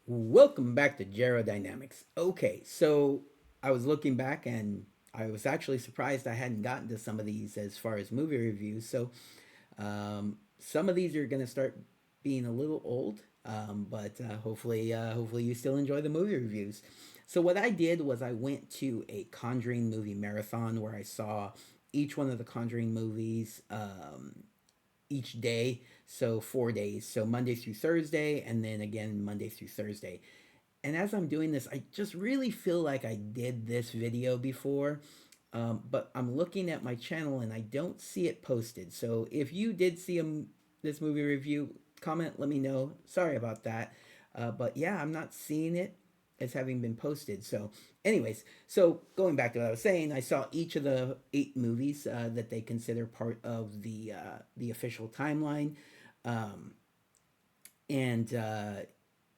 Welcome back to Dynamics. Okay, so I was looking back and I was actually surprised I hadn't gotten to some of these as far as movie reviews. So some of these are going to start being a little old, but hopefully you still enjoy the movie reviews. So what I did was I went to a Conjuring movie marathon where I saw each one of the Conjuring movies each day. So 4 days. So Monday through Thursday, and then again Monday through Thursday. And as I'm doing this, I just really feel like I did this video before, but I'm looking at my channel and I don't see it posted. So if you did see this movie review, comment, let me know. Sorry about that. But yeah, I'm not seeing it as having been posted. So, anyways, so going back to what I was saying, I saw each of the 8 movies that they consider part of the official timeline, um, and uh,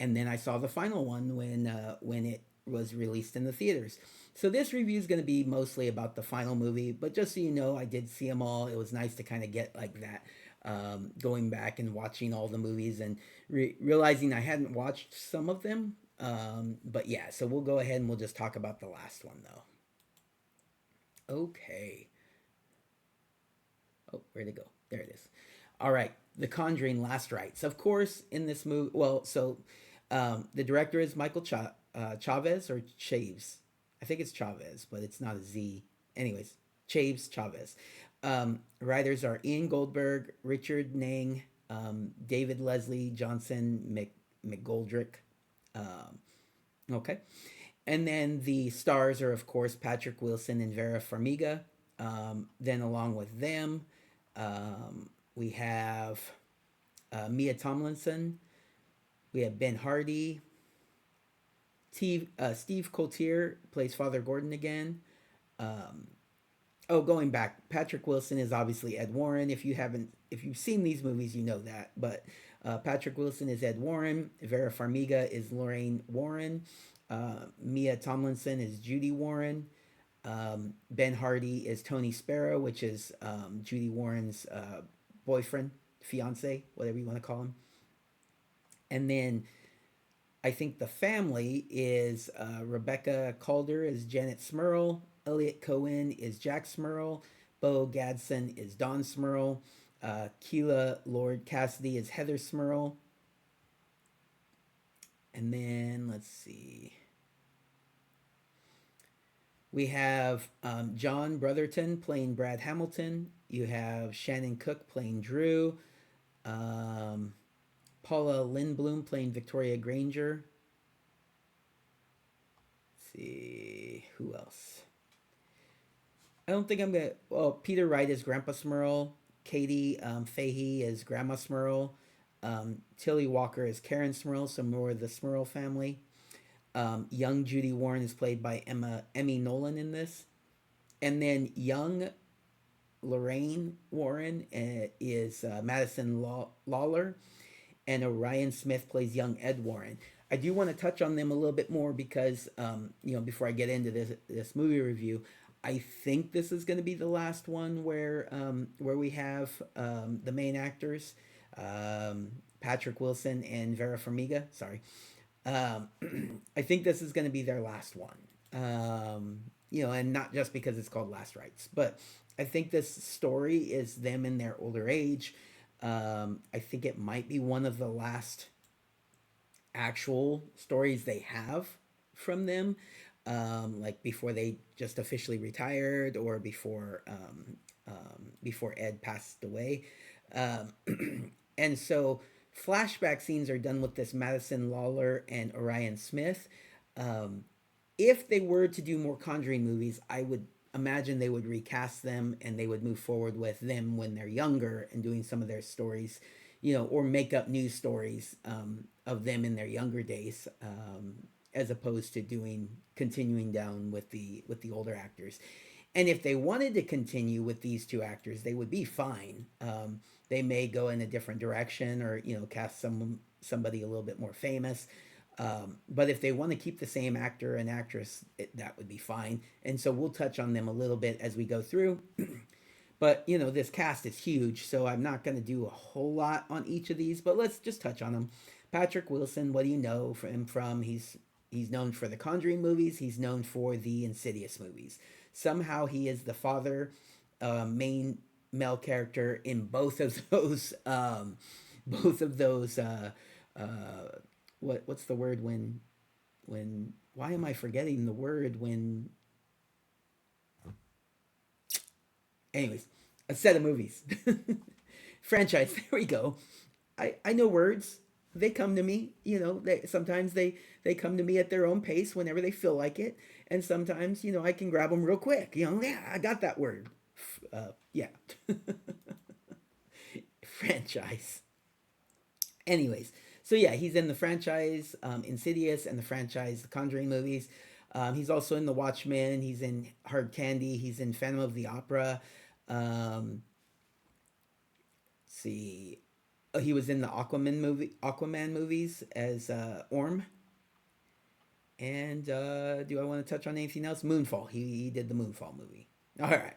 and then I saw the final one when it was released in the theaters. So this review is going to be mostly about the final movie, but just so you know, I did see them all. It was nice to kind of get like that, going back and watching all the movies and realizing I hadn't watched some of them. But yeah, so we'll go ahead and we'll just talk about the last one though. Okay. Oh, where'd it go? There it is. All right, The Conjuring: Last Rites. Of course, in this movie, well, so the director is Michael Chavez or Chaves. I think it's Chavez, but it's not a Z. Anyways, Chavez. Writers are Ian Goldberg, Richard Nang, David Leslie Johnson McGoldrick. Um, okay. And then the stars are, of course, Patrick Wilson and Vera Farmiga. Then, along with them, we have Mia Tomlinson. We have Ben Hardy. Steve Coulter plays Father Gordon again. Um, Going back, Patrick Wilson is obviously Ed Warren. If you've seen these movies, you know that. But Patrick Wilson is Ed Warren. Vera Farmiga is Lorraine Warren. Mia Tomlinson is Judy Warren. Ben Hardy is Tony Sparrow, which is Judy Warren's boyfriend, fiance, whatever you want to call him. And then I think the family is Rebecca Calder is Janet Smurl, Elliot Cohen is Jack Smurl, Bo Gadson is Don Smurl, Keela Lord Cassidy is Heather Smurl, and then let's see. We have John Brotherton playing Brad Hamilton. You have Shannon Cook playing Drew. Um, Paula Lindblom playing Victoria Granger. Let's see who else. I don't think I'm gonna. Well, Peter Wright is Grandpa Smurl. Katie Fahey is Grandma Smurl. Tilly Walker is Karen Smurl, so more of the Smurl family. Young Judy Warren is played by Emmy Nolan in this, and then young Lorraine Warren is Madison Lawler, and Orion Smith plays young Ed Warren. I do want to touch on them a little bit more because, before I get into this movie review, I think this is going to be the last one where we have the main actors, Patrick Wilson and Vera Farmiga. Sorry, um, I think this is going to be their last one. And not just because it's called Last Rites, but I think this story is them in their older age. I think it might be one of the last actual stories they have from them, like before they just officially retired or before Ed passed away. And so flashback scenes are done with this Madison Lawler and Orion Smith. Um, if they were to do more Conjuring movies, I would imagine they would recast them and they would move forward with them when they're younger and doing some of their stories, or make up new stories of them in their younger days, as opposed to doing continuing down with the older actors. And if they wanted to continue with these two actors, they would be fine. They may go in a different direction or cast somebody a little bit more famous. But if they want to keep the same actor and actress, that would be fine. And so we'll touch on them a little bit as we go through. But this cast is huge, so I'm not going to do a whole lot on each of these, but let's just touch on them. Patrick Wilson, what do you know from him from? He's known for the Conjuring movies. He's known for the Insidious movies. Somehow he is the father, main male character in both of those. Both of those. What's the word when? Why am I forgetting the word when? Anyways, a set of movies. Franchise. There we go. I know words. They come to me. Sometimes they come to me at their own pace whenever they feel like it, and sometimes I can grab them real quick. Yeah, I got that word. Yeah, franchise. Anyways, so yeah, he's in the franchise Insidious and the franchise The Conjuring movies. He's also in The Watchmen. He's in Hard Candy. He's in Phantom of the Opera. See, oh, he was in the Aquaman movies as Orm. And do I want to touch on anything else? Moonfall. He did the Moonfall movie. All right.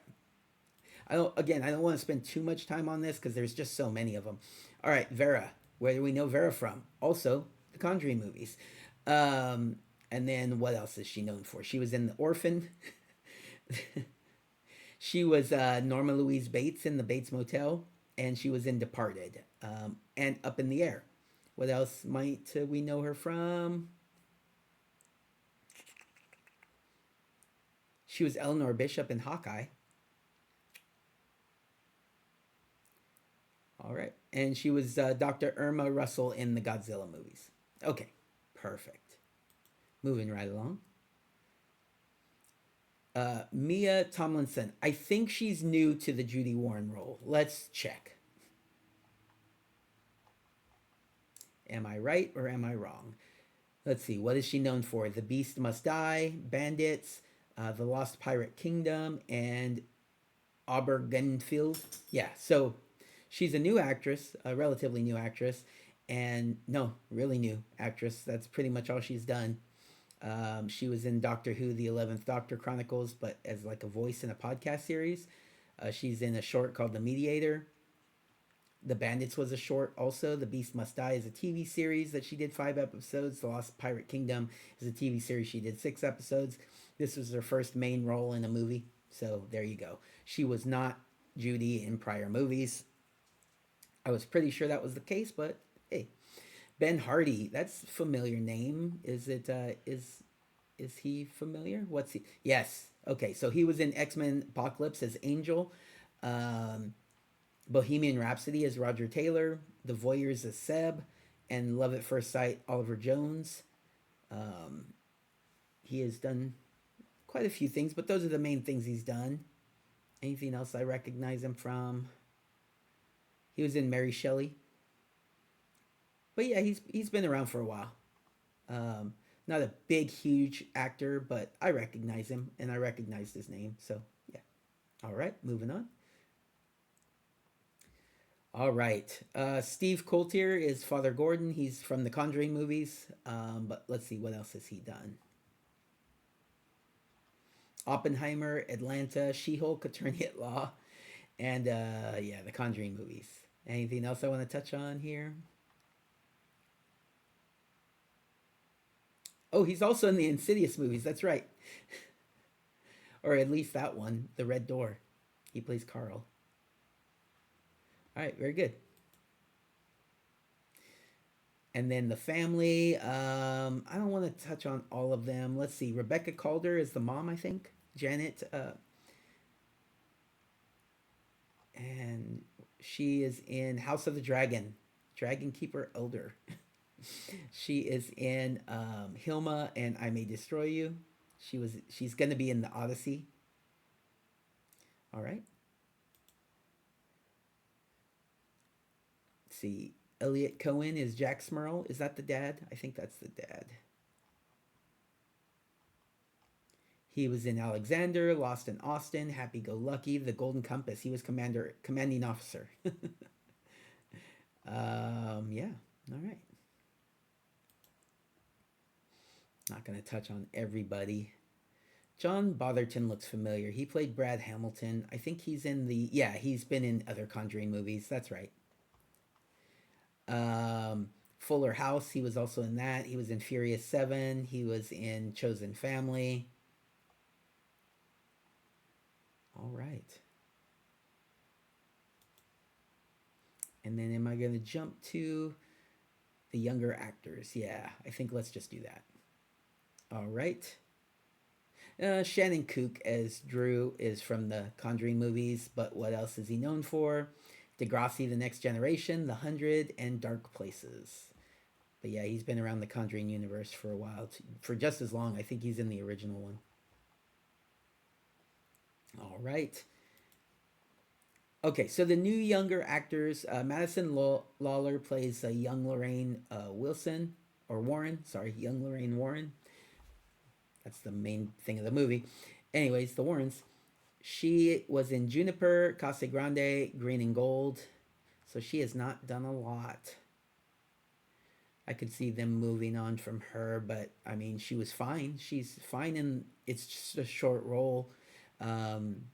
I don't want to spend too much time on this because there's just so many of them. All right, Vera. Where do we know Vera from? Also, the Conjuring movies. And then what else is she known for? She was in The Orphan. She was Norma Louise Bates in the Bates Motel, and she was in Departed, and Up in the Air. What else might we know her from? She was Eleanor Bishop in Hawkeye. All right. And she was Dr. Irma Russell in the Godzilla movies. Okay, perfect. Moving right along. Mia Tomlinson. I think she's new to the Judy Warren role. Let's check. Am I right or am I wrong? Let's see. What is she known for? The Beast Must Die, Bandits, The Lost Pirate Kingdom, and Obergenfield. Yeah, so she's a new actress, a relatively new actress, and no, really new actress. That's pretty much all she's done. She was in Doctor Who, The 11th Doctor Chronicles, but as like a voice in a podcast series. She's in a short called The Mediator. The Bandits was a short also. The Beast Must Die is a TV series that she did 5 episodes. The Lost Pirate Kingdom is a TV series she did 6 episodes. This was her first main role in a movie. So there you go. She was not Judy in prior movies. I was pretty sure that was the case, but hey. Ben Hardy, that's a familiar name. Is he familiar? What's he? Yes. Okay, so he was in X-Men Apocalypse as Angel. Um, Bohemian Rhapsody as Roger Taylor, The Voyeurs as Seb, and Love at First Sight Oliver Jones. Um, he has done quite a few things, but those are the main things he's done. Anything else I recognize him from? He was in Mary Shelley. But yeah, he's been around for a while. Not a big, huge actor, but I recognize him and I recognized his name. So yeah. All right, moving on. All right. Steve Coulter is Father Gordon. He's from the Conjuring movies. But let's see, what else has he done? Oppenheimer, Atlanta, She Hulk, Attorney at Law, and yeah, the Conjuring movies. Anything else I want to touch on here? Oh, he's also in the Insidious movies. That's right. Or at least that one, The Red Door. He plays Carl. All right, very good. And then the family. I don't want to touch on all of them. Let's see. Rebecca Calder is the mom, I think. Janet. And she is in House of the Dragon. Dragon Keeper Elder. She is in Hilma and I May Destroy You. She's gonna be in the Odyssey. All right. Let's see. Elliot Cohen is Jack Smurl. Is that the dad? I think that's the dad. He was in Alexander, Lost in Austin, Happy Go Lucky, The Golden Compass. He was commanding officer. Yeah. All right. Not gonna touch on everybody. John Botherton looks familiar. He played Brad Hamilton. I think he's in the yeah. He's been in other Conjuring movies. That's right. Um, Fuller House, he was also in that. He was in Furious 7. He was in Chosen Family. All right. And then am I going to jump to the younger actors? Yeah, I think let's just do that. All right. Shannon Kook as Drew is from the Conjuring movies, but what else is he known for? Degrassi, The Next Generation, The Hundred, and Dark Places. But yeah, he's been around the Conjuring universe for a while, for just as long. I think he's in the original one. All right. Okay, so the new younger actors, Madison Lawler plays young Lorraine Wilson, or Warren, sorry, young Lorraine Warren. That's the main thing of the movie. Anyways, the Warrens. She was in Juniper, Casa Grande, Green and Gold. So she has not done a lot. I could see them moving on from her, but I mean, she was fine. She's fine, and it's just a short role. Um,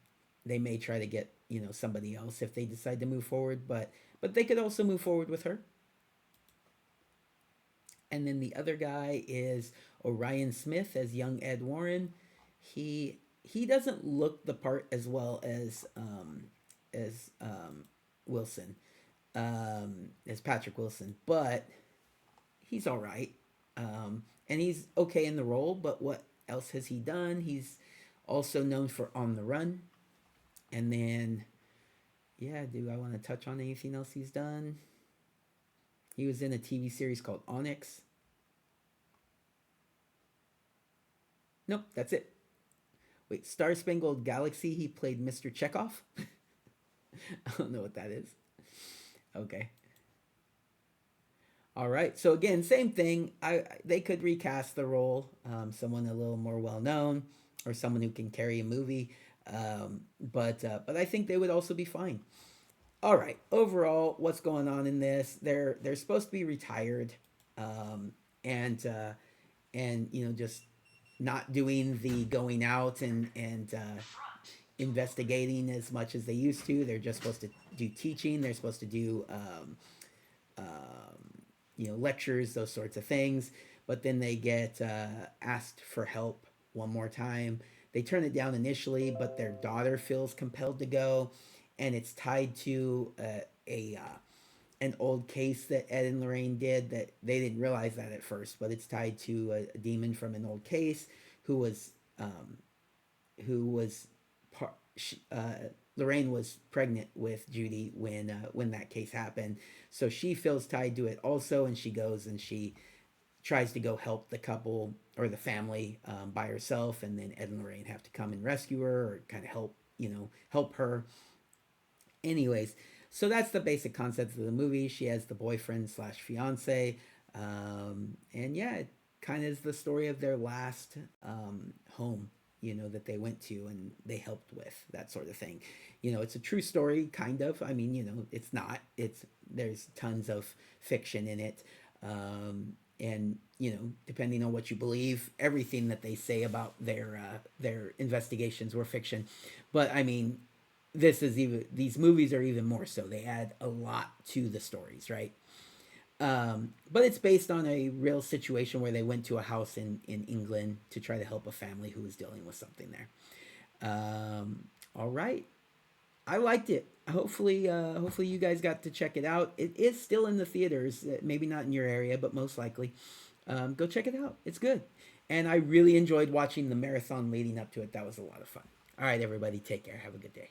they may try to get somebody else if they decide to move forward, but they could also move forward with her. And then the other guy is Orion Smith as young Ed Warren. He doesn't look the part as well as Wilson, as Patrick Wilson, but he's all right. And he's okay in the role. But what else has he done? He's also known for On the Run, and then yeah, do I want to touch on anything else he's done? He was in a TV series called Onyx. Nope, that's it. Wait, Star Spangled Galaxy, he played Mr. Chekhov. I don't know what that is. Okay. All right. So again, same thing. They could recast the role, someone a little more well known, or someone who can carry a movie. But I think they would also be fine. All right. Overall, what's going on in this? They're supposed to be retired, um, and just not doing the going out and investigating as much as they used to. They're just supposed to do teaching. They're supposed to do lectures, those sorts of things. But then they get asked for help one more time. They turn it down initially, but their daughter feels compelled to go, and it's tied to a an old case that Ed and Lorraine did that they didn't realize that at first, but it's tied to a demon from an old case who was um, who was par- Lorraine was pregnant with Judy when that case happened, so she feels tied to it also, and she goes and she tries to go help the couple or the family by herself, and then Ed and Lorraine have to come and rescue her or kind of help her. Anyways, so that's the basic concept of the movie. She has the boyfriend slash fiance, and yeah, it kind of is the story of their last home, that they went to and they helped with that sort of thing. It's a true story, kind of. I mean, it's not. It's there's tons of fiction in it, and depending on what you believe, everything that they say about their investigations were fiction. But I mean, these movies are even more so. They add a lot to the stories, right? But it's based on a real situation where they went to a house in England to try to help a family who was dealing with something there. All right, I liked it. Hopefully you guys got to check it out. It is still in the theaters, maybe not in your area, but most likely. Go check it out. It's good, and I really enjoyed watching the marathon leading up to it. That was a lot of fun. All right, everybody, take care. Have a good day.